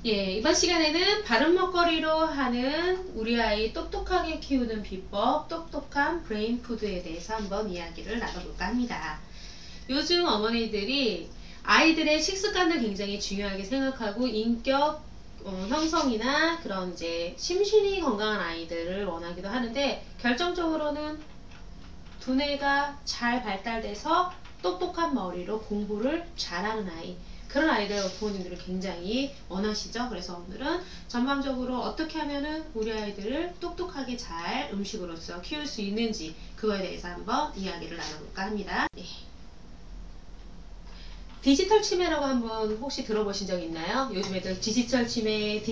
예, 이번 시간에는 바른 먹거리로 하는 우리 아이 똑똑하게 키우는 비법, 똑똑한 브레인 푸드에 대해서 한번 이야기를 나눠볼까 합니다. 요즘 어머니들이 아이들의 식습관을 굉장히 중요하게 생각하고 인격 형성이나 그런 이제 심신이 건강한 아이들을 원하기도 하는데, 결정적으로는 두뇌가 잘 발달돼서 똑똑한 머리로 공부를 잘하는 아이, 그런 아이들 부모님들을 굉장히 원하시죠. 그래서 오늘은 전반적으로 어떻게 하면은 우리 아이들을 똑똑하게 잘 음식으로서 키울 수 있는지, 그거에 대해서 한번 이야기를 나눠볼까 합니다. 네. 디지털 치매라고 한번 혹시 들어보신 적 있나요? 요즘 애들 디지털 치매,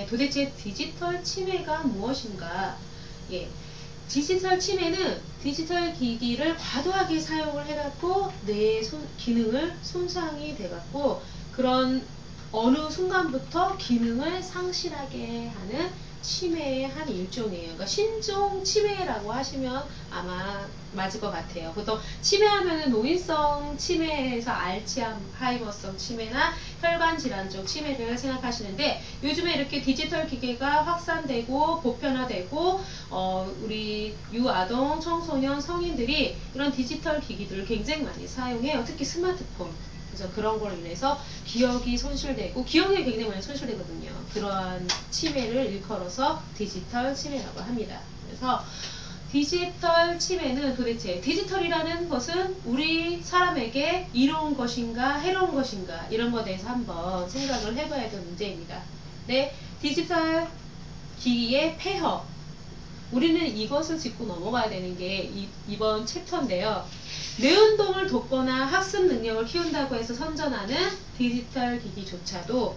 도대체 디지털 치매가 무엇인가? 예. 디지털 치매는 디지털 기기를 과도하게 사용을 해갖고 뇌의 기능을 손상이 돼갖고 그런 어느 순간부터 기능을 상실하게 하는 치매의 한 일종이에요. 그러니까 신종 치매라고 하시면 아마 맞을 것 같아요. 보통 치매하면은 노인성 치매에서 알츠하이머성 치매나 혈관 질환 쪽 치매를 생각하시는데, 요즘에 이렇게 디지털 기계가 확산되고 보편화되고 우리 유아동, 청소년, 성인들이 이런 디지털 기기들을 굉장히 많이 사용해요. 특히 스마트폰. 그래서 그런 걸로 인해서 기억이 손실되고, 기억이 굉장히 많이 손실되거든요. 그러한 치매를 일컬어서 디지털 치매라고 합니다. 그래서 디지털 치매는 도대체 디지털이라는 것은 우리 사람에게 이로운 것인가 해로운 것인가, 이런 것에 대해서 한번 생각을 해봐야 될 문제입니다. 네, 디지털 기기의 폐허, 우리는 이것을 짚고 넘어가야 되는 게 이번 챕터인데요. 뇌운동을 돕거나 학습 능력을 키운다고 해서 선전하는 디지털 기기조차도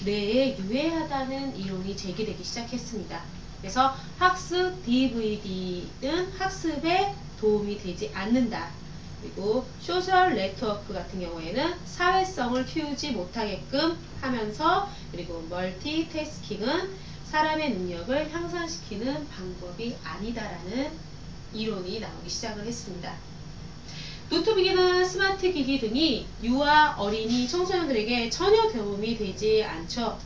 뇌에 유해하다는 이론이 제기되기 시작했습니다. 그래서 학습 DVD는 학습에 도움이 되지 않는다. 그리고 소셜 네트워크 같은 경우에는 사회성을 키우지 못하게끔 하면서, 그리고 멀티태스킹은 사람의 능력을 향상시키는 방법이 아니다라는 이론이 나오기 시작을 했습니다. 노트북이나 스마트 기기 등이 유아, 어린이, 청소년들에게 전혀 도움이 되지 않죠.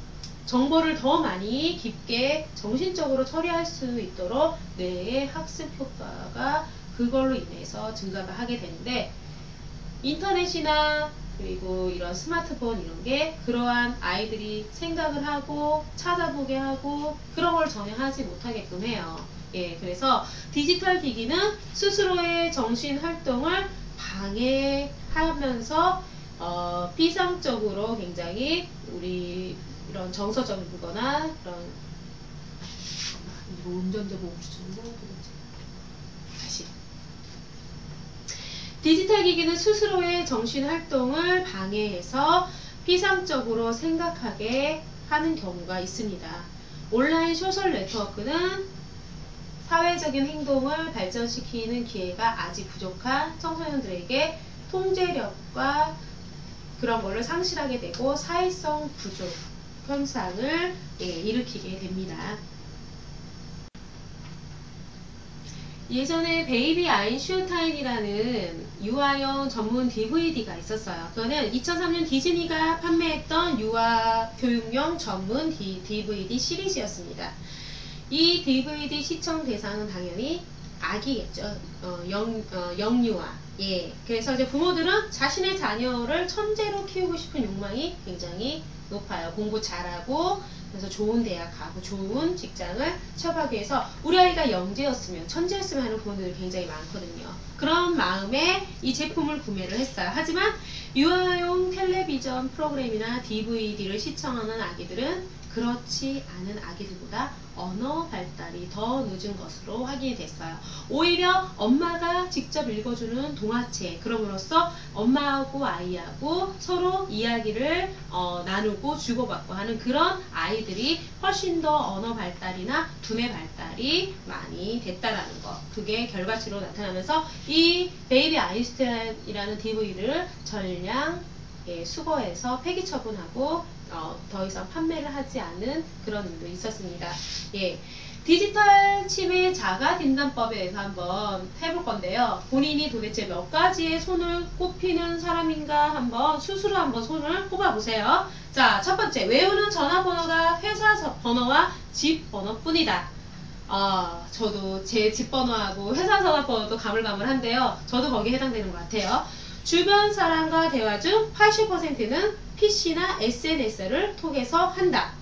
정보를 더 많이 깊게 정신적으로 처리할 수 있도록 뇌의 학습 효과가 그걸로 인해서 증가가 하게 되는데, 인터넷이나 그리고 이런 스마트폰 이런 게 그러한 아이들이 생각을 하고 찾아보게 하고 그런 걸 전혀 하지 못하게끔 해요. 예, 그래서 디지털 기기는 스스로의 정신 활동을 방해하면서 비상적으로 굉장히 우리 이런 정서적인 거나 그런 운전대 보고 주는 거 다시. 디지털 기기는 스스로의 정신 활동을 방해해서 피상적으로 생각하게 하는 경우가 있습니다. 온라인 소셜 네트워크는 사회적인 행동을 발전시키는 기회가 아직 부족한 청소년들에게 통제력과 그런 거를 상실하게 되고 사회성 부족 현상을 일으키게 됩니다. 예전에 베이비 아인슈타인이라는 유아용 전문 DVD가 있었어요. 그거는 2003년 디즈니가 판매했던 유아 교육용 전문 DVD 시리즈였습니다. 이 DVD 시청 대상은 당연히 아기겠죠. 영유아. 예. 그래서 이제 부모들은 자신의 자녀를 천재로 키우고 싶은 욕망이 굉장히 높아요. 공부 잘하고, 그래서 좋은 대학 가고 좋은 직장을 취업하기 위해서 우리 아이가 영재였으면, 천재였으면 하는 부모들이 굉장히 많거든요. 그런 마음에 이 제품을 구매를 했어요. 하지만 유아용 텔레비전 프로그램이나 DVD를 시청하는 아기들은 그렇지 않은 아기들보다 언어 발달이 더 늦은 것으로 확인이 됐어요. 오히려 엄마가 직접 읽어주는 동화책, 그럼으로써 엄마하고 아이하고 서로 이야기를 나누고 주고받고 하는 그런 아이들이 훨씬 더 언어 발달이나 두뇌 발달이 많이 됐다라는 것, 그게 결과치로 나타나면서 이 베이비 아인슈타인이라는 DVD를 전량 수거해서 폐기 처분하고 더 이상 판매를 하지 않은 그런 일도 있었습니다. 예. 디지털 치매 자가진단법에 대해서 한번 해볼 건데요. 본인이 도대체 몇 가지의 손을 꼽히는 사람인가 한번 스스로 한번 손을 꼽아보세요. 자, 첫 번째, 외우는 전화번호가 회사 번호와 집 번호뿐이다. 저도 제 집 번호하고 회사 전화번호도 가물가물한데요. 저도 거기에 해당되는 것 같아요. 주변 사람과 대화 중 80%는 PC나 SNS를 통해서 한다.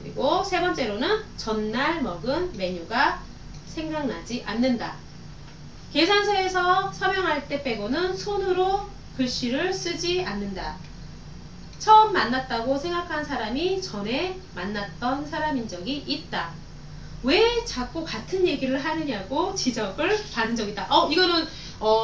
그리고 세 번째로는 전날 먹은 메뉴가 생각나지 않는다. 계산서에서 서명할 때 빼고는 손으로 글씨를 쓰지 않는다. 처음 만났다고 생각한 사람이 전에 만났던 사람인 적이 있다. 왜 자꾸 같은 얘기를 하느냐고 지적을 받은 적이 있다. 이거는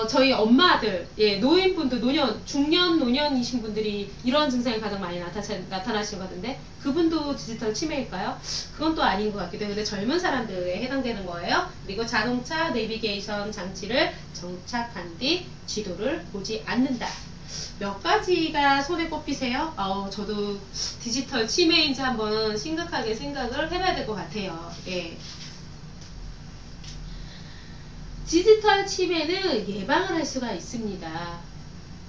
저희 엄마들, 노인분들, 중년 노년이신 분들이 이런 증상이 가장 많이 나타나시는 것 같은데, 그분도 디지털 치매일까요? 그건 또 아닌 것 같기도 해요. 근데 젊은 사람들에 해당되는 거예요. 그리고 자동차 내비게이션 장치를 정착한 뒤 지도를 보지 않는다. 몇 가지가 손에 꼽히세요? 저도 디지털 치매인지 한번 심각하게 생각을 해봐야 될 것 같아요. 예. 디지털 치매는 예방을 할 수가 있습니다.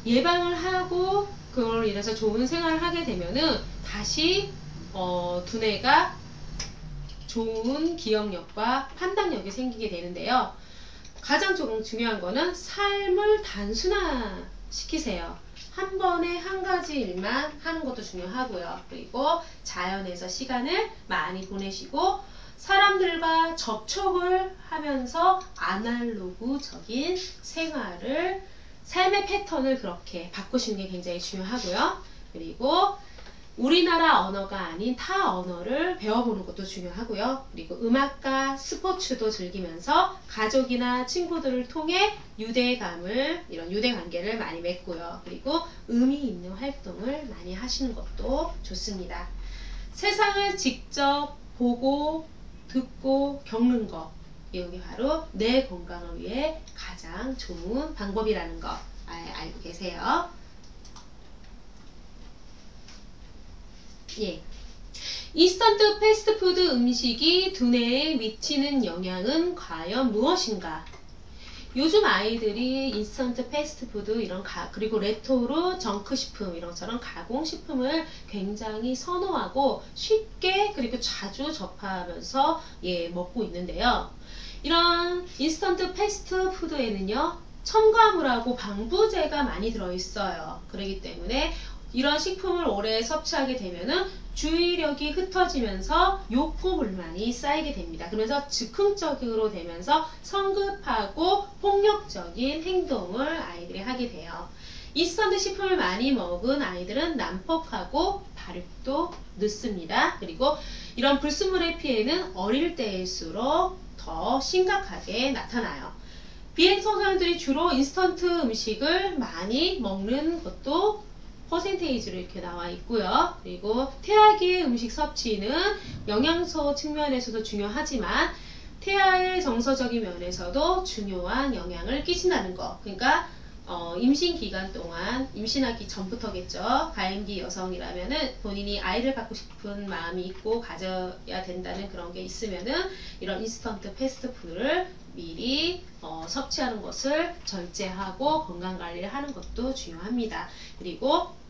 예방을 하고 그걸 인해서 좋은 생활을 하게 되면은 다시 두뇌가 좋은 기억력과 판단력이 생기게 되는데요. 가장 중요한 거는 삶을 단순화시키세요. 한 번에 한 가지 일만 하는 것도 중요하고요. 그리고 자연에서 시간을 많이 보내시고 사람들과 접촉을 하면서 아날로그적인 생활을, 삶의 패턴을 그렇게 바꾸시는 게 굉장히 중요하고요. 그리고 우리나라 언어가 아닌 타 언어를 배워보는 것도 중요하고요. 그리고 음악과 스포츠도 즐기면서 가족이나 친구들을 통해 이런 유대관계를 많이 맺고요. 그리고 의미 있는 활동을 많이 하시는 것도 좋습니다. 세상을 직접 보고 듣고 겪는 것, 이게 바로 내 건강을 위해 가장 좋은 방법이라는 거 알고 계세요. 예. 인스턴트 패스트푸드 음식이 두뇌에 미치는 영향은 과연 무엇인가? 요즘 아이들이 인스턴트 패스트푸드 그리고 레토르 정크식품 이런처럼 가공식품을 굉장히 선호하고 쉽게 그리고 자주 접하면서 먹고 있는데요. 이런 인스턴트 패스트푸드에는요, 첨가물하고 방부제가 많이 들어있어요. 그렇기 때문에 이런 식품을 오래 섭취하게 되면은 주의력이 흩어지면서 욕구불만이 쌓이게 됩니다. 그러면서 즉흥적으로 되면서 성급하고 폭력적인 행동을 아이들이 하게 돼요. 인스턴트 식품을 많이 먹은 아이들은 난폭하고 발육도 늦습니다. 그리고 이런 불순물의 피해는 어릴 때일수록 더 심각하게 나타나요. 비행청소년들이 주로 인스턴트 음식을 많이 먹는 것도 퍼센테이지로 이렇게 나와 있고요. 그리고 태아기의 음식 섭취는 영양소 측면에서도 중요하지만 태아의 정서적인 면에서도 중요한 영향을 끼친다는 거. 그러니까 임신 기간 동안, 임신하기 전부터겠죠. 가임기 여성이라면은 본인이 아이를 갖고 싶은 마음이 있고 가져야 된다는 그런 게 있으면은 이런 인스턴트 패스트푸드를 미리 섭취하는 것을 절제하고 건강관리를 하는 것도 중요합니다. 그리고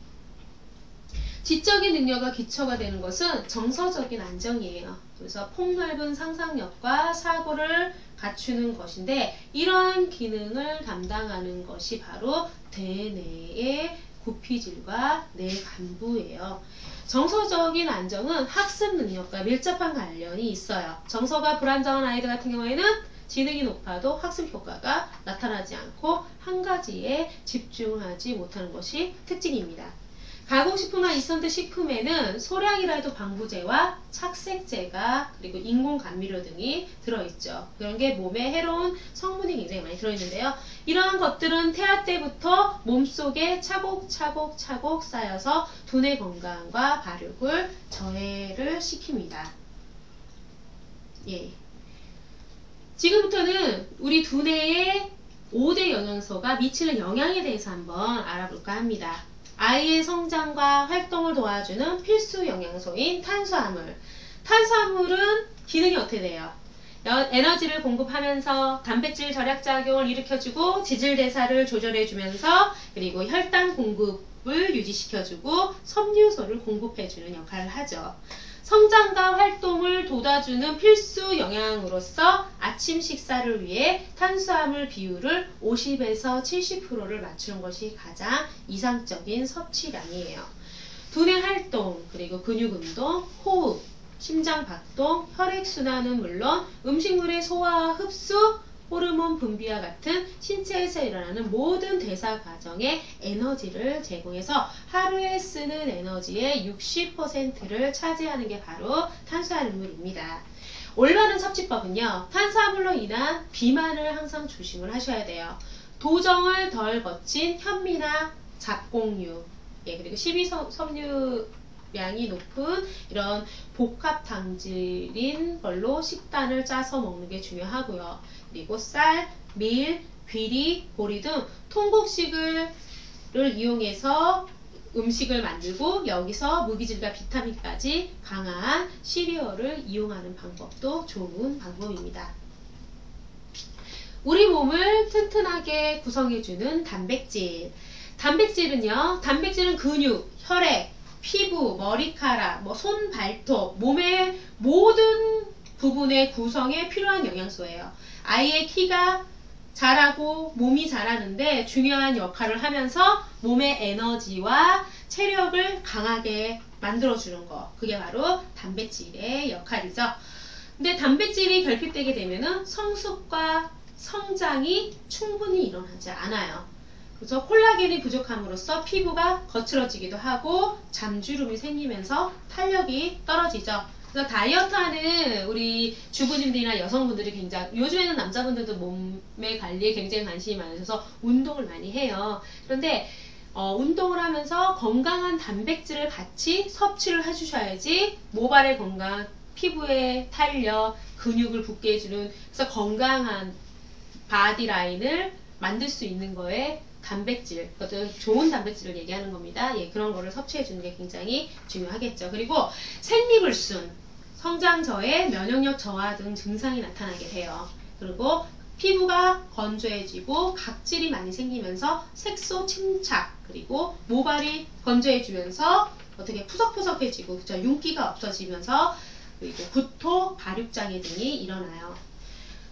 지적인 능력과 기초가 되는 것은 정서적인 안정이에요. 그래서 폭넓은 상상력과 사고를 갖추는 것인데, 이러한 기능을 담당하는 것이 바로 대뇌의 구피질과 뇌간부예요. 정서적인 안정은 학습 능력과 밀접한 관련이 있어요. 정서가 불안정한 아이들 같은 경우에는 지능이 높아도 학습 효과가 나타나지 않고 한 가지에 집중하지 못하는 것이 특징입니다. 가공식품과 인스턴트 식품에는 소량이라도 방부제와 착색제가 그리고 인공 감미료 등이 들어있죠. 그런 게 몸에 해로운 성분이 굉장히 많이 들어있는데요. 이러한 것들은 태아 때부터 몸속에 차곡차곡 쌓여서 두뇌 건강과 발육을 저해를 시킵니다. 예. 지금부터는 우리 두뇌의 5대 영양소가 미치는 영향에 대해서 한번 알아볼까 합니다. 아이의 성장과 활동을 도와주는 필수 영양소인 탄수화물. 탄수화물은 기능이 어떻게 돼요? 에너지를 공급하면서 단백질 절약작용을 일으켜주고 지질대사를 조절해주면서 그리고 혈당 공급을 유지시켜주고 섬유소를 공급해주는 역할을 하죠. 성장과 활동을 돋아주는 필수 영양으로서 아침 식사를 위해 탄수화물 비율을 50에서 70%를 맞추는 것이 가장 이상적인 섭취량이에요. 두뇌 활동, 그리고 근육 운동, 호흡, 심장 박동, 혈액순환은 물론 음식물의 소화와 흡수, 호르몬 분비와 같은 신체에서 일어나는 모든 대사 과정에 에너지를 제공해서 하루에 쓰는 에너지의 60%를 차지하는 게 바로 탄수화물입니다. 올바른 섭취법은요, 탄수화물로 인한 비만을 항상 조심을 하셔야 돼요. 도정을 덜 거친 현미나 잡곡류, 그리고 식이섬유량이 높은 이런 복합 당질인 걸로 식단을 짜서 먹는 게 중요하고요. 그리고 쌀, 밀, 귀리, 보리 등 통곡식을 이용해서 음식을 만들고 여기서 무기질과 비타민까지 강한 시리얼을 이용하는 방법도 좋은 방법입니다. 우리 몸을 튼튼하게 구성해주는 단백질. 단백질은 근육, 혈액, 피부, 머리카락, 손, 발톱, 몸의 모든 부분의 구성에 필요한 영양소예요. 아이의 키가 자라고 몸이 자라는데 중요한 역할을 하면서 몸의 에너지와 체력을 강하게 만들어주는 거. 그게 바로 단백질의 역할이죠. 근데 단백질이 결핍되게 되면은 성숙과 성장이 충분히 일어나지 않아요. 그래서 콜라겐이 부족함으로써 피부가 거칠어지기도 하고 잠주름이 생기면서 탄력이 떨어지죠. 그래서 다이어트하는 우리 주부님들이나 여성분들이 굉장히, 요즘에는 남자분들도 몸매 관리에 굉장히 관심이 많으셔서 운동을 많이 해요. 그런데 운동을 하면서 건강한 단백질을 같이 섭취를 해주셔야지 모발의 건강, 피부의 탄력, 근육을 붙게 해주는, 그래서 건강한 바디라인을 만들 수 있는 거에 단백질, 그것도 좋은 단백질을 얘기하는 겁니다. 그런 거를 섭취해 주는 게 굉장히 중요하겠죠. 그리고 생리불순, 성장 저해, 면역력 저하 등 증상이 나타나게 돼요. 그리고 피부가 건조해지고 각질이 많이 생기면서 색소 침착, 그리고 모발이 건조해지면서 어떻게 푸석푸석해지고, 그쵸? 윤기가 없어지면서 그리고 구토, 발육장애 등이 일어나요.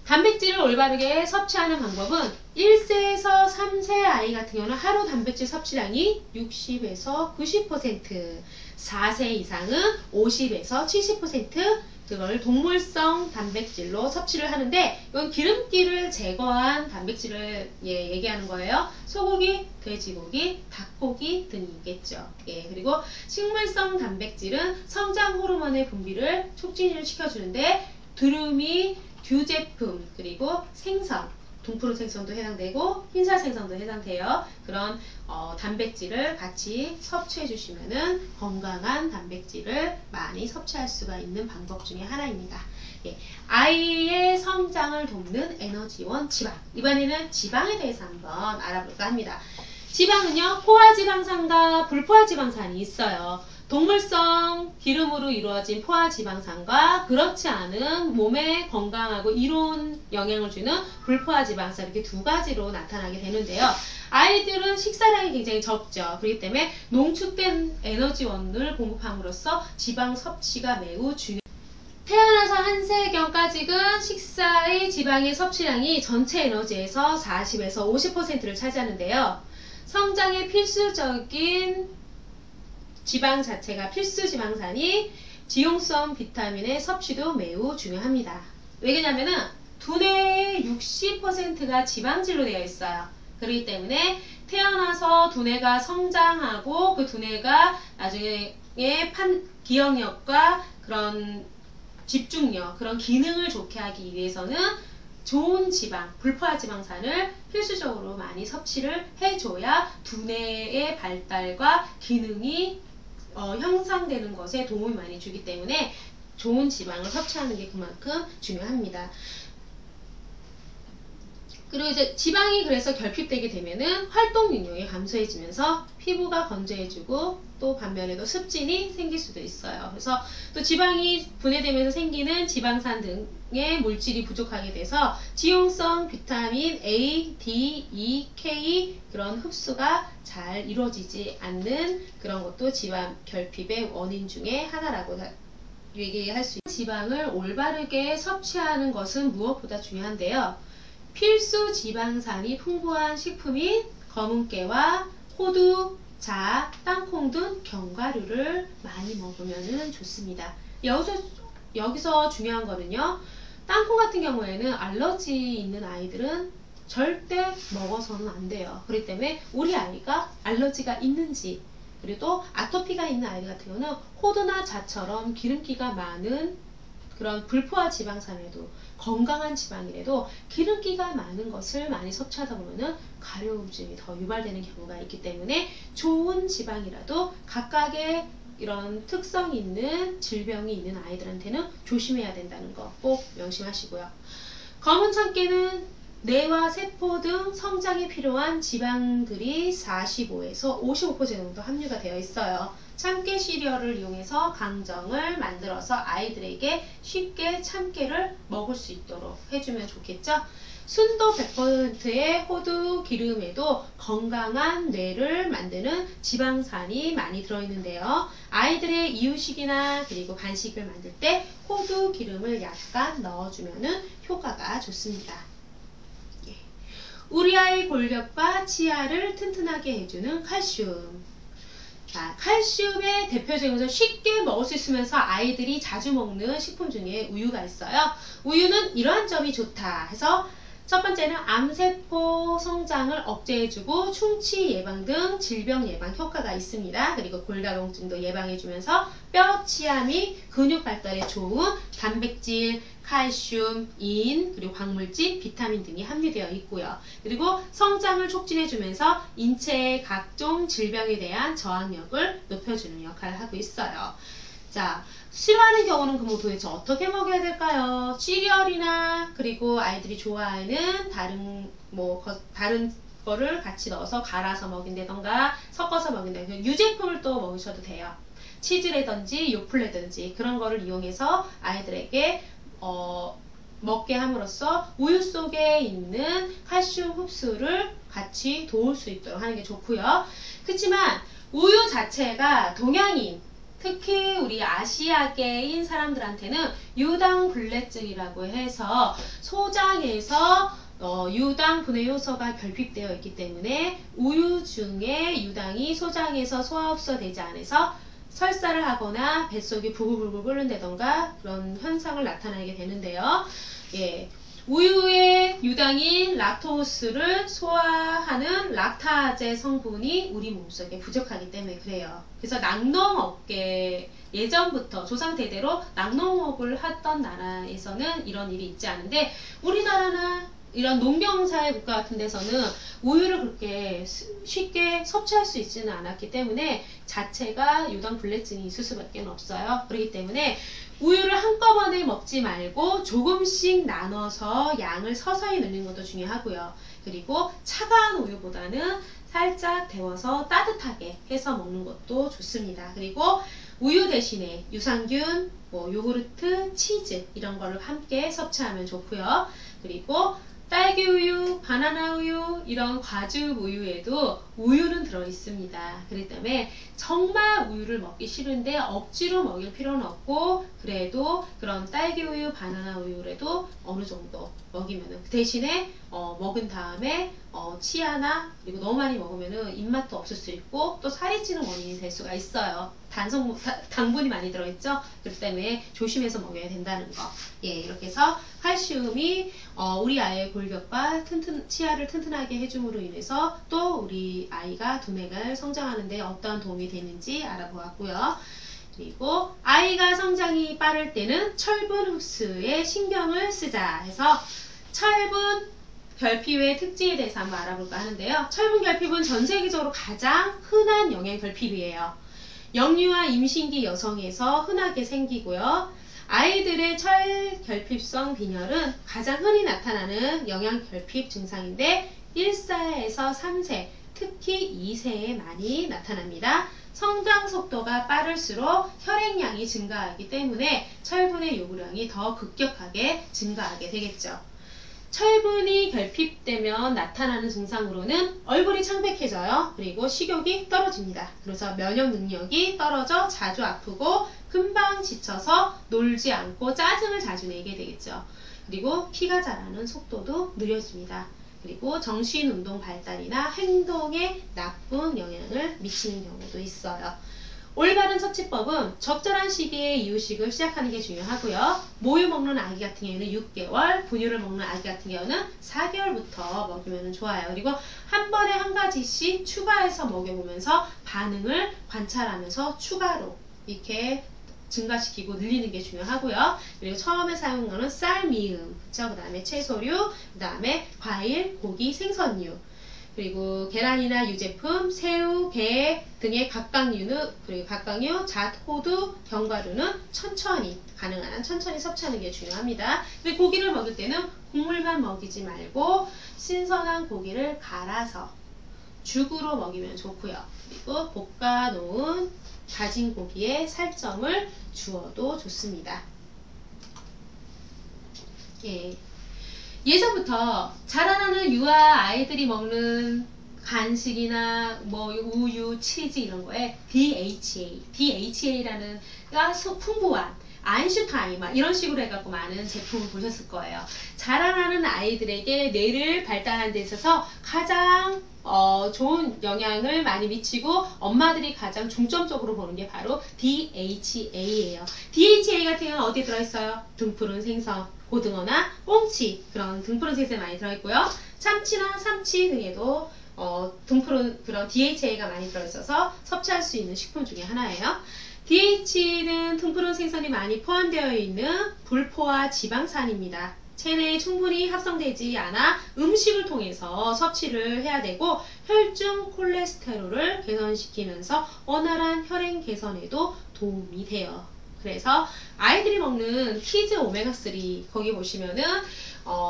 단백질을 올바르게 섭취하는 방법은 1세에서 3세 아이 같은 경우는 하루 단백질 섭취량이 60에서 90%, 4세 이상은 50에서 70%, 그걸 동물성 단백질로 섭취를 하는데, 이건 기름기를 제거한 단백질을 얘기하는 거예요. 소고기, 돼지고기, 닭고기 등이 있겠죠. 그리고 식물성 단백질은 성장 호르몬의 분비를 촉진을 시켜주는데, 두루미, 듀제품, 그리고 생선, 동푸른 생선도 해당되고 흰살 생선도 해당돼요. 그런 단백질을 같이 섭취해 주시면은 건강한 단백질을 많이 섭취할 수가 있는 방법 중에 하나입니다. 아이의 성장을 돕는 에너지원 지방. 이번에는 지방에 대해서 한번 알아볼까 합니다. 지방은요, 포화지방산과 불포화지방산이 있어요. 동물성 기름으로 이루어진 포화지방산과 그렇지 않은 몸에 건강하고 이로운 영향을 주는 불포화지방산, 이렇게 두 가지로 나타나게 되는데요. 아이들은 식사량이 굉장히 적죠. 그렇기 때문에 농축된 에너지원을 공급함으로써 지방 섭취가 매우 중요합니다. 태어나서 한 세경까지는 식사의 지방의 섭취량이 전체 에너지에서 40에서 50%를 차지하는데요. 성장에 필수적인 지방 자체가 필수 지방산이 지용성 비타민의 섭취도 매우 중요합니다. 왜냐면은 두뇌의 60%가 지방질로 되어 있어요. 그렇기 때문에 태어나서 두뇌가 성장하고 그 두뇌가 나중에 기억력과 그런 집중력, 그런 기능을 좋게 하기 위해서는 좋은 지방, 불포화지방산을 필수적으로 많이 섭취를 해줘야 두뇌의 발달과 기능이 형성되는 것에 도움을 많이 주기 때문에 좋은 지방을 섭취하는 게 그만큼 중요합니다. 그리고 이제 지방이 그래서 결핍되게 되면은 활동 능력이 감소해지면서 피부가 건조해지고 또 반면에도 습진이 생길 수도 있어요. 그래서 또 지방이 분해되면서 생기는 지방산 등의 물질이 부족하게 돼서 지용성 비타민 A, D, E, K 그런 흡수가 잘 이루어지지 않는 그런 것도 지방 결핍의 원인 중에 하나라고 얘기할 수 있습니다. 지방을 올바르게 섭취하는 것은 무엇보다 중요한데요. 필수 지방산이 풍부한 식품인 검은깨와 호두, 자, 땅콩 등 견과류를 많이 먹으면 좋습니다. 여기서 중요한 거는요. 땅콩 같은 경우에는 알러지 있는 아이들은 절대 먹어서는 안 돼요. 그렇기 때문에 우리 아이가 알러지가 있는지, 그리고 또 아토피가 있는 아이들 같은 경우는 호두나 자처럼 기름기가 많은 그런 불포화 지방산에도 건강한 지방이라도 기름기가 많은 것을 많이 섭취하다 보면은 가려움증이 더 유발되는 경우가 있기 때문에 좋은 지방이라도 각각의 이런 특성이 있는 질병이 있는 아이들한테는 조심해야 된다는 거 꼭 명심하시고요. 검은 참깨는 뇌와 세포 등 성장에 필요한 지방들이 45에서 55% 정도 함유가 되어 있어요. 참깨 시리얼을 이용해서 강정을 만들어서 아이들에게 쉽게 참깨를 먹을 수 있도록 해주면 좋겠죠. 순도 100%의 호두 기름에도 건강한 뇌를 만드는 지방산이 많이 들어있는데요. 아이들의 이유식이나 그리고 간식을 만들 때 호두 기름을 약간 넣어주면 효과가 좋습니다. 우리 아이 골격과 치아를 튼튼하게 해주는 칼슘. 자, 칼슘의 대표적으로 쉽게 먹을 수 있으면서 아이들이 자주 먹는 식품 중에 우유가 있어요. 우유는 이러한 점이 좋다 해서 첫 번째는 암세포 성장을 억제해주고 충치 예방 등 질병 예방 효과가 있습니다. 그리고 골다공증도 예방해주면서 뼈, 치아 및 근육 발달에 좋은 단백질, 칼슘, 인, 그리고 광물질, 비타민 등이 함유되어 있고요. 그리고 성장을 촉진해주면서 인체의 각종 질병에 대한 저항력을 높여주는 역할을 하고 있어요. 자, 싫어하는 경우는 그럼 도대체 어떻게 먹여야 될까요? 시리얼이나 그리고 아이들이 좋아하는 다른 거를 같이 넣어서 갈아서 먹인다던가 섞어서 먹인다던가 유제품을 또 먹으셔도 돼요. 치즈라든지 요플레든지 그런 거를 이용해서 아이들에게 먹게 함으로써 우유 속에 있는 칼슘 흡수를 같이 도울 수 있도록 하는 게 좋고요. 그렇지만 우유 자체가 동양인 특히 우리 아시아계인 사람들한테는 유당불내증이라고 해서 소장에서 유당 분해 요소가 결핍되어 있기 때문에 우유 중에 유당이 소장에서 소화 흡수되지 않아서 설사를 하거나 뱃속이 부글부글 끓는다던가 그런 현상을 나타나게 되는데요. 예. 우유의 유당인 락토스를 소화하는 락타제 성분이 우리 몸속에 부족하기 때문에 그래요. 그래서 낙농업계 예전부터 조상대대로 낙농업을 했던 나라에서는 이런 일이 있지 않은데 우리나라는 이런 농경사회 국가 같은 데서는 우유를 그렇게 쉽게 섭취할 수 있지는 않았기 때문에 자체가 유당불내증이 있을 수밖에 없어요. 그렇기 때문에 우유를 한꺼번에 먹지 말고 조금씩 나눠서 양을 서서히 넣는 것도 중요하고요. 그리고 차가운 우유보다는 살짝 데워서 따뜻하게 해서 먹는 것도 좋습니다. 그리고 우유 대신에 유산균, 요구르트, 치즈 이런 거를 함께 섭취하면 좋고요. 그리고 딸기 우유, 바나나 우유, 이런 과즙 우유에도 우유는 들어있습니다. 그렇기 때문에 정말 우유를 먹기 싫은데 억지로 먹일 필요는 없고 그래도 그런 딸기 우유, 바나나 우유라도 어느 정도 먹이면은 그 대신에 먹은 다음에 치아나 그리고 너무 많이 먹으면은 입맛도 없을 수 있고 또 살이 찌는 원인이 될 수가 있어요. 당분이 많이 들어있죠. 그렇기 때문에 조심해서 먹여야 된다는 거. 예, 이렇게 해서 칼슘이 우리 아이의 골격과 치아를 튼튼하게 해줌으로 인해서 또 우리 아이가 두뇌가 성장하는데 어떠한 도움이 되는지 알아보았고요. 그리고 아이가 성장이 빠를 때는 철분 흡수에 신경을 쓰자 해서 철분 결핍의 특징에 대해서 한번 알아볼까 하는데요. 철분 결핍은 전 세계적으로 가장 흔한 영양 결핍이에요. 영유아 임신기 여성에서 흔하게 생기고요. 아이들의 철결핍성 빈혈은 가장 흔히 나타나는 영양결핍 증상인데 1세에서 3세, 특히 2세에 많이 나타납니다. 성장 속도가 빠를수록 혈액량이 증가하기 때문에 철분의 요구량이 더 급격하게 증가하게 되겠죠. 철분이 결핍되면 나타나는 증상으로는 얼굴이 창백해져요. 그리고 식욕이 떨어집니다. 그래서 면역 능력이 떨어져 자주 아프고 금방 지쳐서 놀지 않고 짜증을 자주 내게 되겠죠. 그리고 키가 자라는 속도도 느려집니다. 그리고 정신운동 발달이나 행동에 나쁜 영향을 미치는 경우도 있어요. 올바른 섭취법은 적절한 시기에 이유식을 시작하는 게 중요하고요. 모유 먹는 아기 같은 경우는 6개월, 분유를 먹는 아기 같은 경우는 4개월부터 먹이면 좋아요. 그리고 한 번에 한 가지씩 추가해서 먹여보면서 반응을 관찰하면서 추가로 이렇게 증가시키고 늘리는 게 중요하고요. 그리고 처음에 사용하는 쌀, 미음, 그 다음에 채소류, 그 다음에 과일, 고기, 생선류, 그리고 계란이나 유제품, 새우, 게 등의 각각류는, 그리고 각각류, 잣, 호두, 견과류는 천천히, 가능한 한 천천히 섭취하는 게 중요합니다. 근데 고기를 먹을 때는 국물만 먹이지 말고 신선한 고기를 갈아서 죽으로 먹이면 좋고요. 그리고 볶아 놓은 다진 고기에 살점을 주어도 좋습니다. 예. 예전부터 자라나는 유아 아이들이 먹는 간식이나 뭐 우유, 치즈 이런 거에 DHA라는 풍부한 안슈타인 막 이런 식으로 해갖고 많은 제품을 보셨을 거예요. 자라나는 아이들에게 뇌를 발달하는 데 있어서 가장 좋은 영향을 많이 미치고 엄마들이 가장 중점적으로 보는 게 바로 DHA예요. DHA 같은 경우는 어디에 들어있어요? 등푸른 생선, 고등어나 꽁치, 그런 등푸른 생선에 많이 들어있고요. 참치나 삼치 등에도 등푸른 그런 DHA가 많이 들어있어서 섭취할 수 있는 식품 중에 하나예요. DHA는 등푸른 생선이 많이 포함되어 있는 불포화 지방산입니다. 체내에 충분히 합성되지 않아 음식을 통해서 섭취를 해야 되고 혈중 콜레스테롤을 개선시키면서 원활한 혈행 개선에도 도움이 돼요. 그래서 아이들이 먹는 키즈 오메가3 거기 보시면은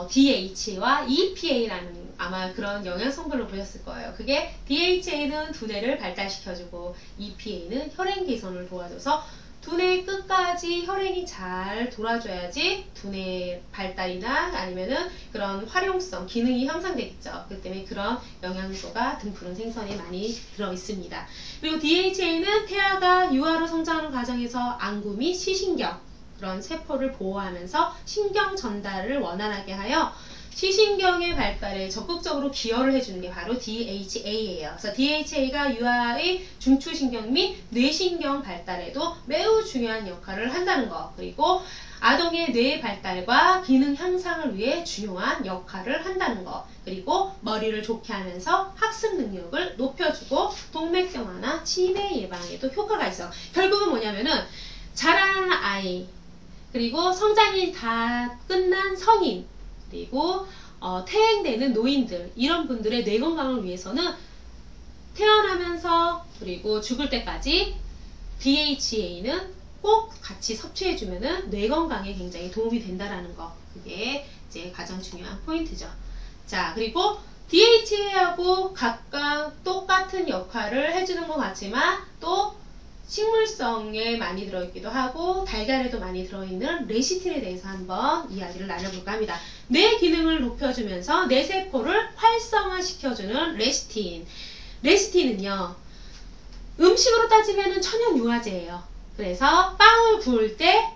DHA와 EPA라는 아마 그런 영양 성분을 보셨을 거예요. 그게 DHA는 두뇌를 발달시켜주고 EPA는 혈행 개선을 도와줘서 두뇌 끝까지 혈행이 잘 돌아줘야지 두뇌 발달이나 아니면은 그런 활용성, 기능이 향상되겠죠. 그렇기 때문에 그런 영양소가 등푸른 생선에 많이 들어있습니다. 그리고 DHA는 태아가 유아로 성장하는 과정에서 안구 및 시신경, 그런 세포를 보호하면서 신경 전달을 원활하게 하여 시신경의 발달에 적극적으로 기여를 해주는 게 바로 DHA예요. 그래서 DHA가 유아의 중추신경 및 뇌신경 발달에도 매우 중요한 역할을 한다는 거. 그리고 아동의 뇌 발달과 기능 향상을 위해 중요한 역할을 한다는 거. 그리고 머리를 좋게 하면서 학습 능력을 높여주고 동맥경화나 치매 예방에도 효과가 있어. 결국은 뭐냐면은 자라는 아이, 그리고 성장이 다 끝난 성인, 그리고 퇴행되는 노인들, 이런 분들의 뇌 건강을 위해서는 태어나면서 그리고 죽을 때까지 DHA는 꼭 같이 섭취해주면은 뇌 건강에 굉장히 도움이 된다라는 거. 그게 이제 가장 중요한 포인트죠. 자, 그리고 DHA하고 각각 똑같은 역할을 해주는 것 같지만 또 식물성에 많이 들어있기도 하고 달걀에도 많이 들어있는 레시틴에 대해서 한번 이야기를 나눠볼까 합니다. 뇌 기능을 높여주면서 뇌세포를 활성화시켜주는 레시틴. 레시틴은요, 음식으로 따지면 천연유화제예요. 그래서 빵을 구울 때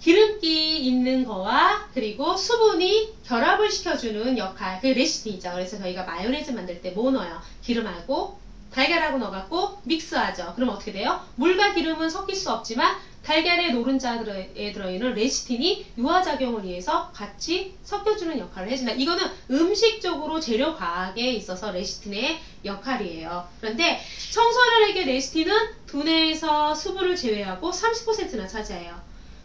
기름기 있는 거와 그리고 수분이 결합을 시켜주는 역할, 그게 레시틴이죠. 그래서 저희가 마요네즈 만들 때 뭐 넣어요? 기름하고 달걀하고 넣어갖고 믹스하죠. 그럼 어떻게 돼요? 물과 기름은 섞일 수 없지만 달걀의 노른자에 들어있는 레시틴이 유화작용을 위해서 같이 섞여주는 역할을 해준다. 이거는 음식적으로 재료 과학에 있어서 레시틴의 역할이에요. 그런데 청소년에게 레시틴은 두뇌에서 수분을 제외하고 30%나 차지해요.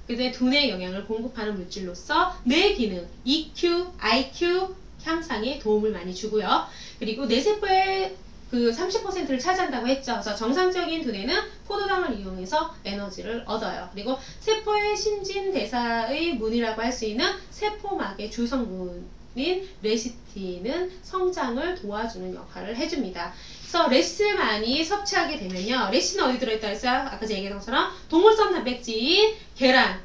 그래서 두뇌에 영양을 공급하는 물질로서 뇌 기능, EQ, IQ 향상에 도움을 많이 주고요. 그리고 뇌세포의 그 30%를 차지한다고 했죠. 그래서 정상적인 두뇌는 포도당을 이용해서 에너지를 얻어요. 그리고 세포의 신진대사의 문이라고 할 수 있는 세포막의 주성분인 레시틴은 성장을 도와주는 역할을 해줍니다. 그래서 레시틴을 많이 섭취하게 되면요. 레시틴은 어디 들어있다 했어요? 아까 제가 얘기한 것처럼 동물성 단백질인 계란,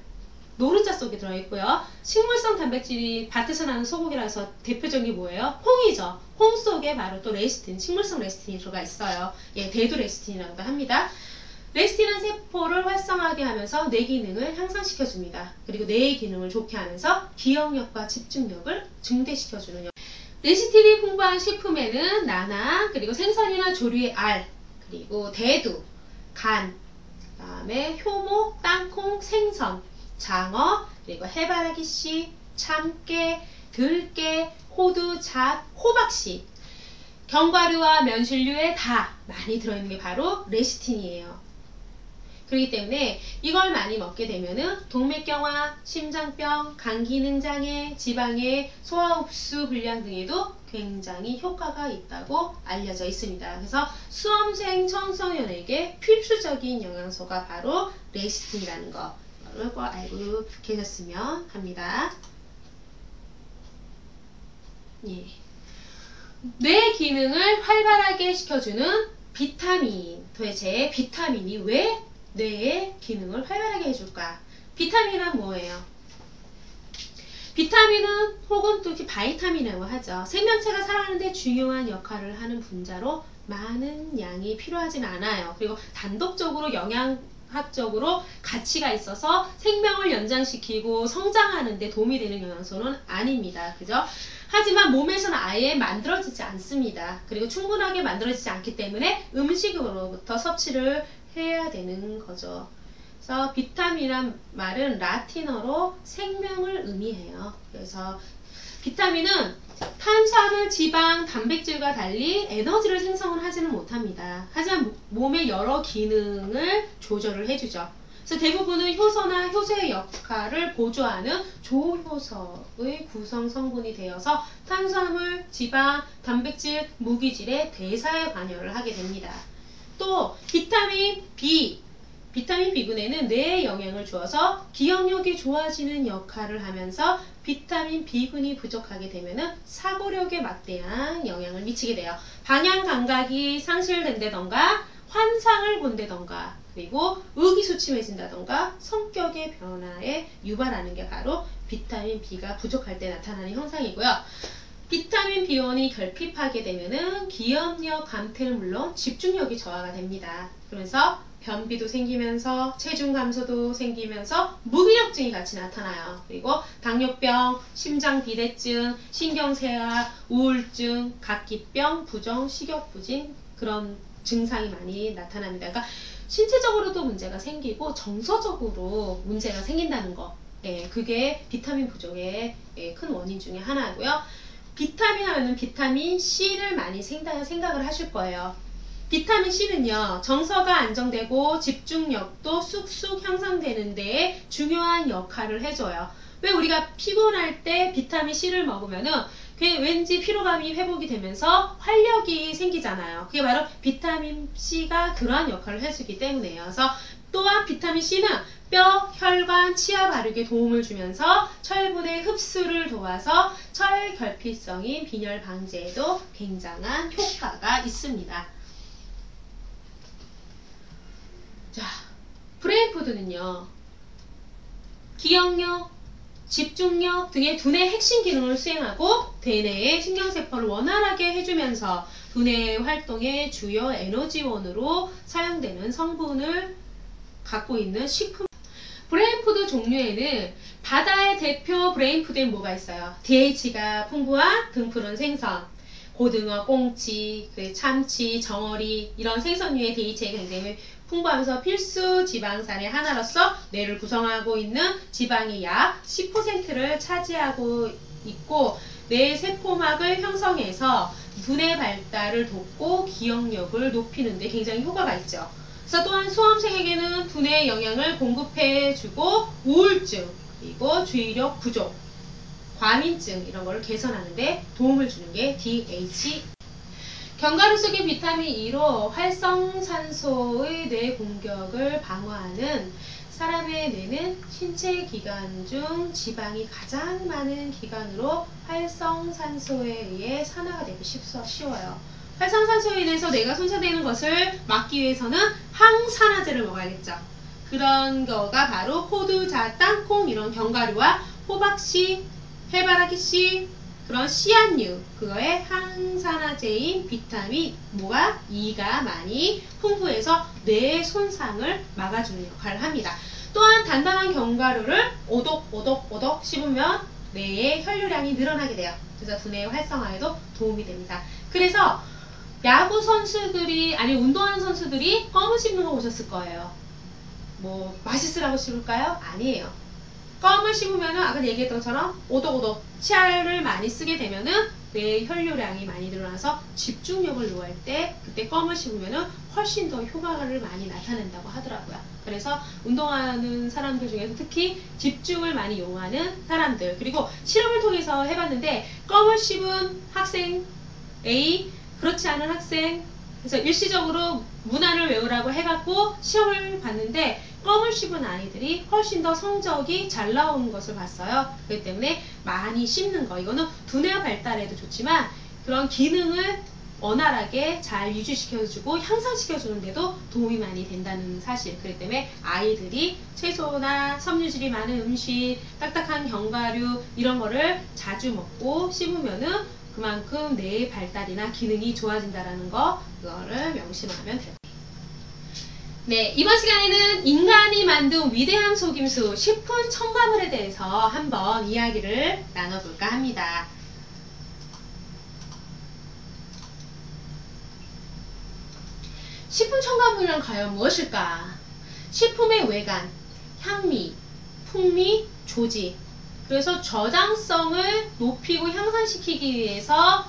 노른자 속에 들어있고요. 식물성 단백질이 밭에서 나는 소고기라서 대표적인 게 뭐예요? 홍이죠. 홍 속에 바로 또 레시틴, 식물성 레시틴이 들어가 있어요. 예, 대두 레시틴이라고도 합니다. 레시틴은 세포를 활성화하게 하면서 뇌 기능을 향상시켜줍니다. 그리고 뇌의 기능을 좋게 하면서 기억력과 집중력을 증대시켜주는 역. 레시틴이 풍부한 식품에는 나나, 그리고 생선이나 조류의 알, 그리고 대두, 간, 그 다음에 효모, 땅콩, 생선, 장어, 그리고 해바라기씨, 참깨, 들깨, 호두, 잣, 호박씨, 견과류와 면실류에 다 많이 들어있는 게 바로 레시틴이에요. 그렇기 때문에 이걸 많이 먹게 되면은 동맥경화, 심장병, 간기능장애, 지방의 소화흡수 불량 등에도 굉장히 효과가 있다고 알려져 있습니다. 그래서 수험생 청소년에게 필수적인 영양소가 바로 레시틴이라는 거, 이걸 꼭 알고 계셨으면 합니다. 예. 뇌 기능을 활발하게 시켜주는 비타민. 도대체 비타민이 왜 뇌의 기능을 활발하게 해줄까? 비타민은 뭐예요? 비타민은 혹은 또 바이타민이라고 하죠. 생명체가 살아가는데 중요한 역할을 하는 분자로 많은 양이 필요하진 않아요. 그리고 단독적으로 영양학적으로 가치가 있어서 생명을 연장시키고 성장하는 데 도움이 되는 영양소는 아닙니다. 그죠? 하지만 몸에서는 아예 만들어지지 않습니다. 그리고 충분하게 만들어지지 않기 때문에 음식으로부터 섭취를 해야 되는 거죠. 그래서 비타민이란 말은 라틴어로 생명을 의미해요. 그래서 비타민은 탄수화물, 지방, 단백질과 달리 에너지를 생성을 하지는 못합니다. 하지만 몸의 여러 기능을 조절을 해주죠. 그래서 대부분은 효소나 효소의 역할을 보조하는 조효소의 구성 성분이 되어서 탄수화물, 지방, 단백질, 무기질의 대사에 관여를 하게 됩니다. 또 비타민 B, 비타민 B군에는 뇌에 영향을 주어서 기억력이 좋아지는 역할을 하면서 비타민 B군이 부족하게 되면 사고력에 막대한 영향을 미치게 돼요. 방향 감각이 상실된다던가 환상을 본다던가 그리고 의기소침해진다던가 성격의 변화에 유발하는 게 바로 비타민 B가 부족할 때 나타나는 현상이고요. 비타민 B1이 결핍하게 되면은 기억력 감퇴는 물론 집중력이 저하가 됩니다. 그러면서 변비도 생기면서 체중 감소도 생기면서 무기력증이 같이 나타나요. 그리고 당뇨병, 심장비대증, 신경쇠약, 우울증, 각기병, 부정, 식욕부진 그런 증상이 많이 나타납니다. 그러니까 신체적으로도 문제가 생기고 정서적으로 문제가 생긴다는 거. 그게 비타민 부족의 큰 원인 중에 하나고요. 비타민 하면은 비타민 C를 많이 생각을 하실 거예요. 비타민 C는요, 정서가 안정되고 집중력도 쑥쑥 향상되는 데에 중요한 역할을 해줘요. 왜 우리가 피곤할 때 비타민 C를 먹으면은 왠지 피로감이 회복이 되면서 활력이 생기잖아요. 그게 바로 비타민 C가 그러한 역할을 해주기 때문이에요. 그래서 또한 비타민 C는 뼈, 혈관, 치아 발육에 도움을 주면서 철분의 흡수를 도와서 철결핍성인 빈혈 방지에도 굉장한 효과가 있습니다. 자, 브레인푸드는요, 기억력, 집중력 등의 두뇌 핵심 기능을 수행하고 대뇌의 신경세포를 원활하게 해주면서 두뇌 활동의 주요 에너지원으로 사용되는 성분을 갖고 있는 식품. 브레인푸드 종류에는 바다의 대표 브레인푸드엔 뭐가 있어요? DH가 풍부한 등푸른 생선, 고등어, 꽁치, 참치, 정어리 이런 생선류의 DH가 굉장히 풍부하면서 필수 지방산의 하나로서 뇌를 구성하고 있는 지방의 약 10%를 차지하고 있고 뇌 세포막을 형성해서 두뇌 발달을 돕고 기억력을 높이는 데 굉장히 효과가 있죠. 그래서 또한 수험생에게는 두뇌에 영양을 공급해주고 우울증, 그리고 주의력 부족, 과민증 이런 거를 개선하는 데 도움을 주는 게 DH. 견과류 속의 비타민 E로 활성산소의 뇌 공격을 방어하는 사람의 뇌는 신체 기관 중 지방이 가장 많은 기관으로 활성산소에 의해 산화가 되기 쉬워요. 활성산소에 인해서 뇌가 손상되는 것을 막기 위해서는 항산화제를 먹어야겠죠. 그런 거가 바로 호두자, 땅콩 이런 견과류와 호박씨, 해바라기씨, 그런 씨앗류, 그거에 항산화제인 비타민 뭐가 E가 많이 풍부해서 뇌 손상을 막아주는 역할을 합니다. 또한 단단한 견과류를 오독오독 씹으면 뇌의 혈류량이 늘어나게 돼요. 그래서 두뇌의 활성화에도 도움이 됩니다. 그래서 야구 선수들이 아니 운동하는 선수들이 껌을 씹는 거 보셨을 거예요. 뭐 맛있으라고 씹을까요? 아니에요. 껌을 씹으면은 아까 얘기했던 것처럼 오독오독 치아를 많이 쓰게 되면은 뇌의 혈류량이 많이 늘어나서 집중력을 요할 때 그때 껌을 씹으면은 훨씬 더 효과를 많이 나타낸다고 하더라고요. 그래서 운동하는 사람들 중에서 특히 집중을 많이 요하는 사람들, 그리고 실험을 통해서 해봤는데 껌을 씹은 학생 A, 그렇지 않은 학생, 그래서 일시적으로 문항을 외우라고 해갖고 시험을 봤는데 껌을 씹은 아이들이 훨씬 더 성적이 잘 나오는 것을 봤어요. 그렇기 때문에 많이 씹는 거, 이거는 두뇌 발달에도 좋지만 그런 기능을 원활하게 잘 유지시켜주고 향상시켜주는데도 도움이 많이 된다는 사실. 그렇기 때문에 아이들이 채소나 섬유질이 많은 음식, 딱딱한 견과류 이런 거를 자주 먹고 씹으면은 그만큼 뇌의 발달이나 기능이 좋아진다는 거, 그거를 명심하면 돼요. 네, 이번 시간에는 인간이 만든 위대한 속임수 식품 첨가물에 대해서 한번 이야기를 나눠볼까 합니다. 식품 첨가물은 과연 무엇일까? 식품의 외관, 향미, 풍미, 조직, 그래서 저장성을 높이고 향상시키기 위해서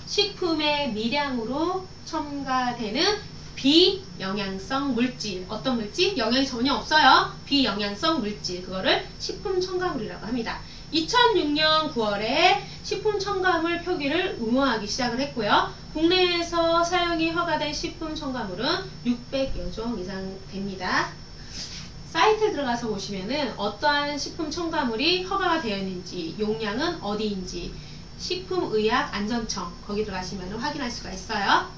식품의 미량으로 첨가되는 비영양성 물질. 어떤 물질? 영양이 전혀 없어요. 비영양성 물질. 그거를 식품 첨가물이라고 합니다. 2006년 9월에 식품 첨가물 표기를 의무화하기 시작을 했고요. 국내에서 사용이 허가된 식품 첨가물은 600여 종 이상 됩니다. 사이트에 들어가서 보시면은 어떠한 식품 첨가물이 허가가 되어 있는지, 용량은 어디인지, 식품의약안전청 거기 들어가시면 확인할 수가 있어요.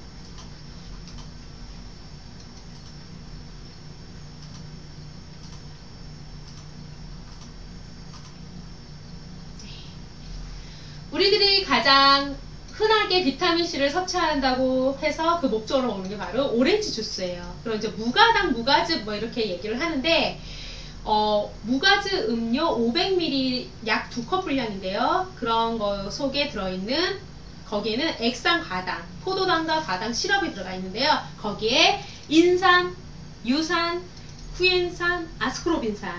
우리들이 가장 흔하게 비타민C를 섭취한다고 해서 그 목적으로 먹는 게 바로 오렌지 주스예요. 그럼 이제 무가당, 무가즙 뭐 이렇게 얘기를 하는데 무가즙 음료 500ml 약 2컵 분량인데요. 그런 거 속에 들어있는 거기에는 액상 과당, 포도당과 과당 시럽이 들어가 있는데요. 거기에 인산, 유산, 구엔산, 아스코르빈산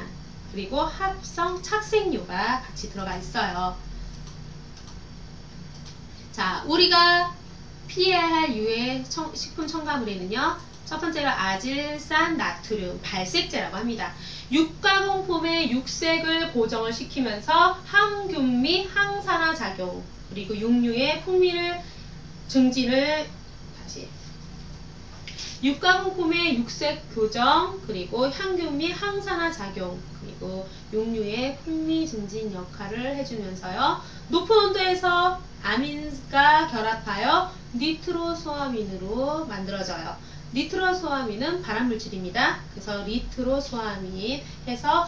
그리고 합성 착색료가 같이 들어가 있어요. 자, 우리가 피해야 할 유해 식품 첨가물에는요. 첫 번째로 아질산 나트륨, 발색제라고 합니다. 육가공품의 육색을 보정을 시키면서 항균 및 항산화 작용, 그리고 육류의 풍미를 증진을 육가공품의 육색 교정, 그리고 향균 및 항산화 작용, 그리고 육류의 풍미 증진 역할을 해주면서요. 높은 온도에서 아민과 결합하여 니트로소아민으로 만들어져요. 니트로소아민은 발암물질입니다. 그래서 니트로소아민 해서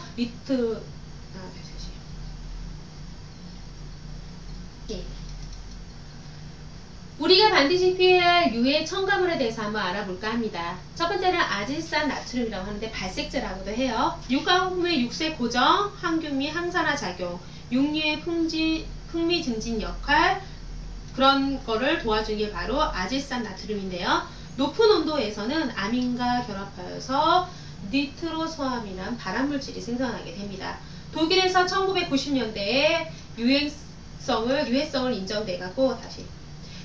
우리가 반드시 피해야 할 유해 첨가물에 대해서 한번 알아볼까 합니다. 첫 번째는 아질산 나트륨이라고 하는데 발색제라고도 해요. 육가공품의 육색 고정, 항균 및 항산화 작용, 육류의 풍미 증진 역할, 그런 거를 도와주는 게 바로 아질산 나트륨인데요. 높은 온도에서는 아민과 결합하여서 니트로소아민이라는 발암물질이 생성하게 됩니다. 독일에서 1990년대에 유해성을 인정돼가고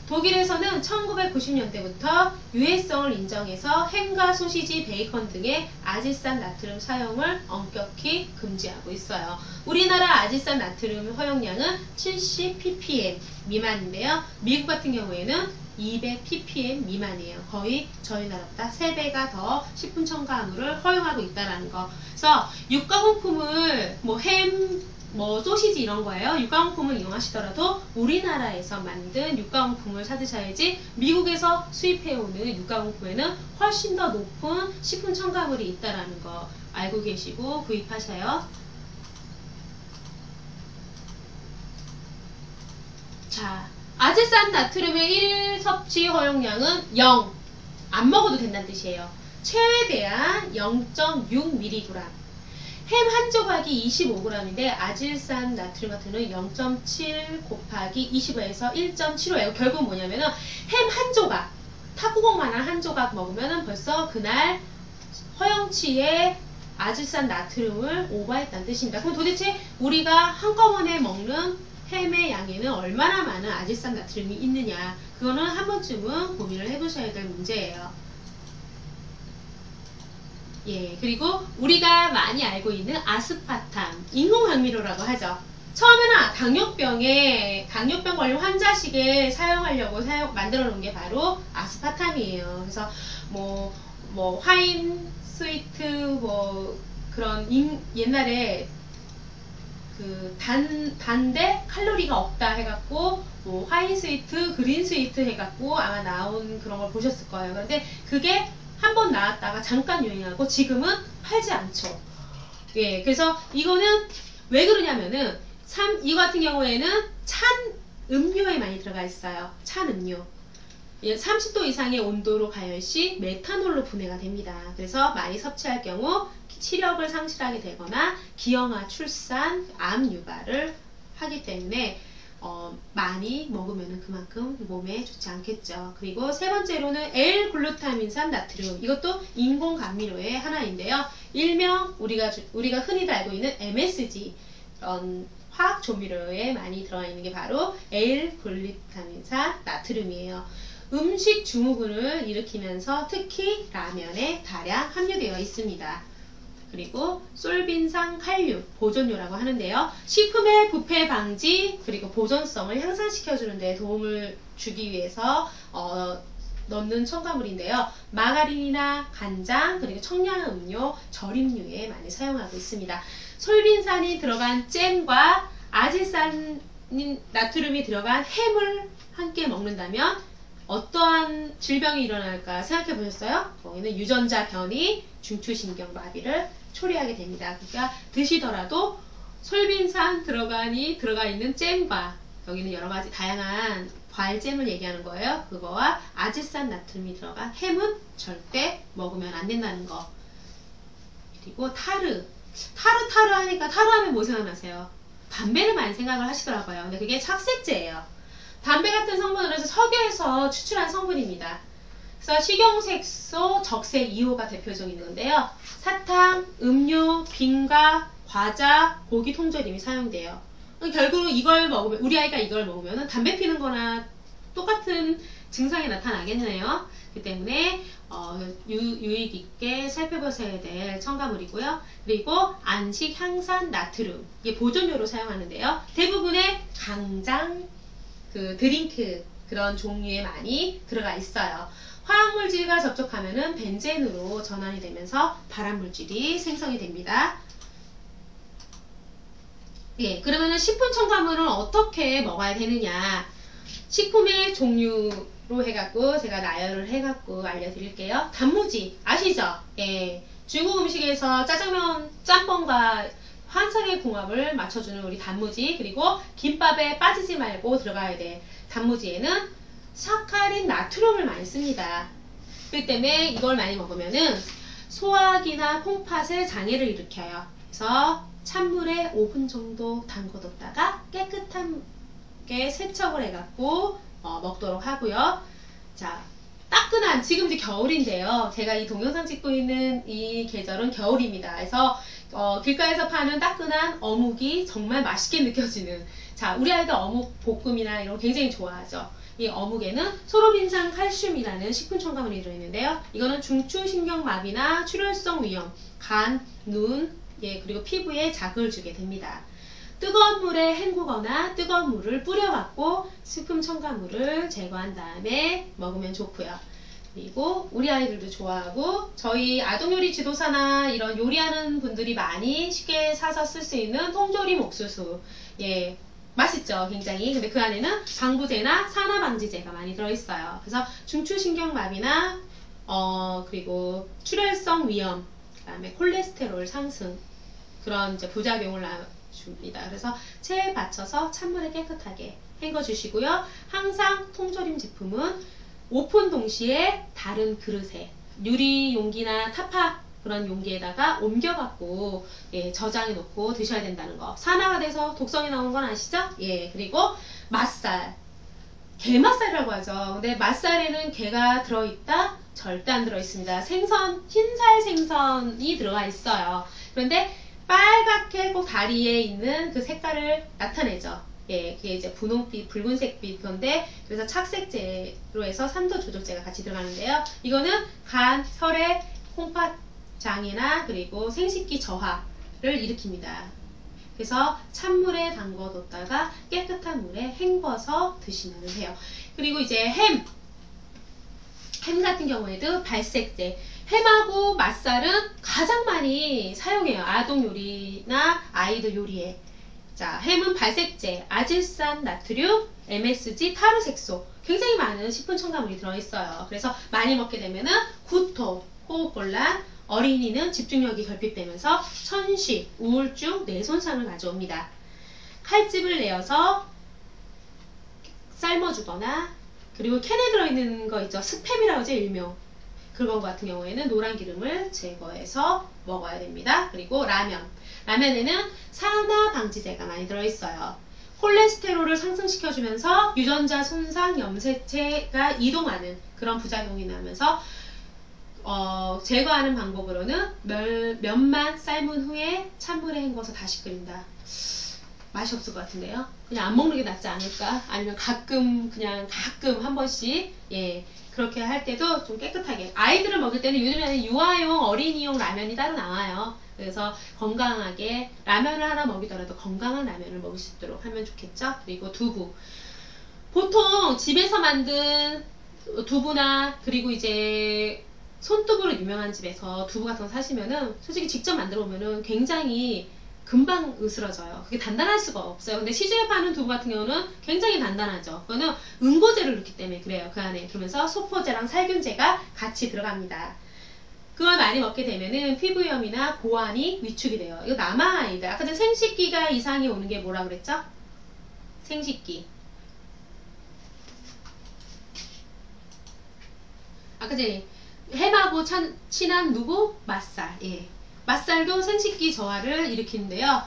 독일에서는 1990년대부터 유해성을 인정해서 햄과 소시지, 베이컨 등의 아질산 나트륨 사용을 엄격히 금지하고 있어요. 우리나라 아질산 나트륨 허용량은 70 ppm 미만인데요. 미국 같은 경우에는 200 ppm 미만이에요. 거의 저희 나라보다 3배가 더 식품 첨가물을 허용하고 있다는 거. 그래서 육가공품을 뭐 햄, 뭐 소시지 이런 거예요. 육가공품을 이용하시더라도 우리나라에서 만든 육가공품을 찾으셔야지, 미국에서 수입해오는 육가공품에는 훨씬 더 높은 식품 첨가물이 있다는 거 알고 계시고 구입하셔요. 자, 아질산 나트륨의 1일 섭취 허용량은 0. 안 먹어도 된다는 뜻이에요. 최대한 0.6mg. 햄 한 조각이 25g인데 아질산 나트륨 같은 경우는 0.7 곱하기 25에서 1.75예요. 결국 뭐냐면은 햄 한 조각, 탁구공만한 한 조각 먹으면은 벌써 그날 허용치의 아질산 나트륨을 오버했다는 뜻입니다. 그럼 도대체 우리가 한꺼번에 먹는 햄의 양에는 얼마나 많은 아질산 나트륨이 있느냐, 그거는 한 번쯤은 고민을 해보셔야 될 문제예요. 예, 그리고 우리가 많이 알고 있는 아스파탐, 인공감미료라고 하죠. 처음에는 당뇨병 걸린 환자식에 사용하려고 만들어 놓은 게 바로 아스파탐이에요. 그래서 뭐 화인 스위트, 뭐 그런 옛날에 그 단데 칼로리가 없다 해갖고 뭐 화인 스위트, 그린 스위트 해갖고 아마 나온 그런 걸 보셨을 거예요. 그런데 그게 한번 나왔다가 잠깐 유행하고 지금은 팔지 않죠. 예, 그래서 이거는 왜 그러냐면은 이거 같은 경우에는 찬 음료에 많이 들어가 있어요. 찬 음료. 30도 이상의 온도로 가열 시 메탄올로 분해가 됩니다. 그래서 많이 섭취할 경우 시력을 상실하게 되거나 기형아 출산, 암 유발을 하기 때문에 많이 먹으면 그만큼 몸에 좋지 않겠죠. 그리고 세 번째로는 L글루타민산 나트륨, 이것도 인공감미료의 하나인데요. 일명 우리가 흔히들 알고 있는 MSG, 화학 조미료에 많이 들어가 있는 게 바로 L글루타민산 나트륨이에요. 음식 증후군을 일으키면서 특히 라면에 다량 함유되어 있습니다. 그리고 솔빈산 칼륨, 보존료라고 하는데요. 식품의 부패 방지 그리고 보존성을 향상시켜주는 데 도움을 주기 위해서 넣는 첨가물인데요. 마가린이나 간장, 그리고 청량음료, 절임류에 많이 사용하고 있습니다. 솔빈산이 들어간 잼과 아질산 나트륨이 들어간 햄을 함께 먹는다면 어떠한 질병이 일어날까 생각해 보셨어요? 거기는 유전자 변이, 중추신경 마비를 초래하게 됩니다. 그러니까 드시더라도 솔빈산 들어가 있는 잼과, 여기는 여러 가지 다양한 과일잼을 얘기하는 거예요. 그거와 아질산 나트륨이 들어간 햄은 절대 먹으면 안 된다는 거. 그리고 타르 하니까, 타르 하면 뭐 생각나세요? 담배를 많이 생각을 하시더라고요. 근데 그게 착색제예요. 담배 같은 성분은 석유에서 추출한 성분입니다. 그래서 식용색소, 적색 2호가 대표적인 건데요. 사탕, 음료, 빙과, 과자, 고기 통조림이 사용돼요. 결국은 이걸 먹으면, 우리 아이가 이걸 먹으면 담배 피는 거나 똑같은 증상이 나타나겠네요. 그 때문에 유익 있게 살펴보셔야 될 첨가물이고요. 그리고 안식 향산 나트륨, 이게 보존료로 사용하는데요. 대부분의 강장, 드링크 그런 종류에 많이 들어가 있어요. 화학물질과 접촉하면은 벤젠으로 전환이 되면서 발암물질이 생성이 됩니다. 예, 그러면은 식품 첨가물은 어떻게 먹어야 되느냐? 식품의 종류로 해갖고 제가 나열을 해갖고 알려드릴게요. 단무지 아시죠? 예, 중국 음식에서 짜장면, 짬뽕과 환상의 궁합을 맞춰주는 우리 단무지, 그리고 김밥에 빠지지 말고 들어가야 돼. 단무지에는 사카린 나트륨을 많이 씁니다. 그렇기 때문에 이걸 많이 먹으면은 소화기나 콩팥에 장애를 일으켜요. 그래서 찬물에 5분 정도 담궈뒀다가 깨끗하게 세척을 해갖고 먹도록 하고요. 자, 따끈한, 지금 이제 겨울인데요. 제가 이 동영상 찍고 있는 이 계절은 겨울입니다. 그래서 길가에서 파는 따끈한 어묵이 정말 맛있게 느껴지는, 자, 우리 아이들 어묵 볶음이나 이런 거 굉장히 좋아하죠. 이 어묵에는 소로빈산 칼슘이라는 식품 첨가물이 들어있는데요. 이거는 중추신경마비나 출혈성 위염, 간, 눈, 예, 그리고 피부에 자극을 주게 됩니다. 뜨거운 물에 헹구거나 뜨거운 물을 뿌려갖고 스품 첨가물을 제거한 다음에 먹으면 좋고요. 그리고 우리 아이들도 좋아하고 저희 아동요리 지도사나 이런 요리하는 분들이 많이 쉽게 사서 쓸 수 있는 통조림 옥수수. 예, 맛있죠, 굉장히. 근데 그 안에는 방부제나 산화방지제가 많이 들어있어요. 그래서 중추신경마비나 그리고 출혈성 위염, 그다음에 콜레스테롤 상승 그런 이제 부작용을 줍니다. 그래서 체에 받쳐서 찬물에 깨끗하게 헹궈 주시고요. 항상 통조림 제품은 오픈 동시에 다른 그릇에 유리 용기나 타파 그런 용기에다가 옮겨갖고 예, 저장해 놓고 드셔야 된다는 거. 산화가 돼서 독성이 나오는 건 아시죠? 예, 그리고 맛살, 게맛살이라고 하죠. 근데 맛살에는 게가 들어있다? 절대 안 들어있습니다. 생선, 흰살 생선이 들어가 있어요. 그런데 빨갛게 꼭 다리에 있는 그 색깔을 나타내죠. 예, 그게 이제 분홍빛, 붉은색빛 건데, 그래서 착색제로 해서 산도 조절제가 같이 들어가는데요. 이거는 간, 혈액, 콩팥장애나 그리고 생식기 저하를 일으킵니다. 그래서 찬물에 담궈뒀다가 깨끗한 물에 헹궈서 드시면 돼요. 그리고 이제 햄 같은 경우에도 발색제. 햄하고 맛살은 가장 많이 사용해요. 아동 요리나 아이들 요리에. 자, 햄은 발색제, 아질산 나트륨, MSG, 타르색소 굉장히 많은 식품 첨가물이 들어있어요. 그래서 많이 먹게 되면은 구토, 호흡곤란, 어린이는 집중력이 결핍되면서 천식, 우울증, 뇌손상을 가져옵니다. 칼집을 내어서 삶아주거나 그리고 캔에 들어있는 거 있죠. 스팸이라고 하죠, 일명. 그런 것 같은 경우에는 노란 기름을 제거해서 먹어야 됩니다. 그리고 라면에는 산화 방지제가 많이 들어있어요. 콜레스테롤을 상승시켜주면서 유전자 손상 염색체가 이동하는 그런 부작용이 나면서 제거하는 방법으로는 면만 삶은 후에 찬물에 헹궈서 다시 끓인다. 맛이 없을 것 같은데요. 그냥 안 먹는 게 낫지 않을까? 아니면 가끔 한 번씩 예 그렇게 할 때도 좀 깨끗하게. 아이들을 먹을 때는 요즘에는 유아용, 어린이용 라면이 따로 나와요. 그래서 건강하게 라면을 하나 먹이더라도 건강한 라면을 먹을 수 있도록 하면 좋겠죠. 그리고 두부. 보통 집에서 만든 두부나 그리고 이제 손두부로 유명한 집에서 두부 같은 거 사시면은 솔직히 직접 만들어 보면은 굉장히 금방 으스러져요. 그게 단단할 수가 없어요. 근데 시중에 파는 두부 같은 경우는 굉장히 단단하죠. 그거는 응고제를 넣기 때문에 그래요. 그 안에. 그러면서 소포제랑 살균제가 같이 들어갑니다. 그걸 많이 먹게 되면은 피부염이나 고환이 위축이 돼요. 이거 남아아이들. 아까 전에 생식기가 이상이 오는 게 뭐라 그랬죠? 생식기. 아까 전에 햄하고 친한 누구? 맛살. 예. 맛살도 생식기 저하를 일으키는데요.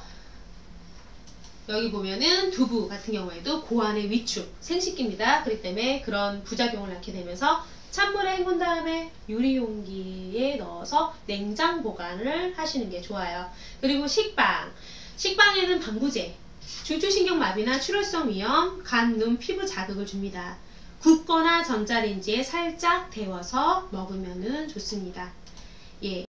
여기 보면은 두부 같은 경우에도 고환의 위축, 생식기입니다. 그렇기 때문에 그런 부작용을 낳게 되면서 찬물에 헹군 다음에 유리용기에 넣어서 냉장 보관을 하시는 게 좋아요. 그리고 식빵에는 방부제, 중추신경마비나 출혈성 위염, 간, 눈, 피부 자극을 줍니다. 굽거나 전자레인지에 살짝 데워서 먹으면 좋습니다. 예.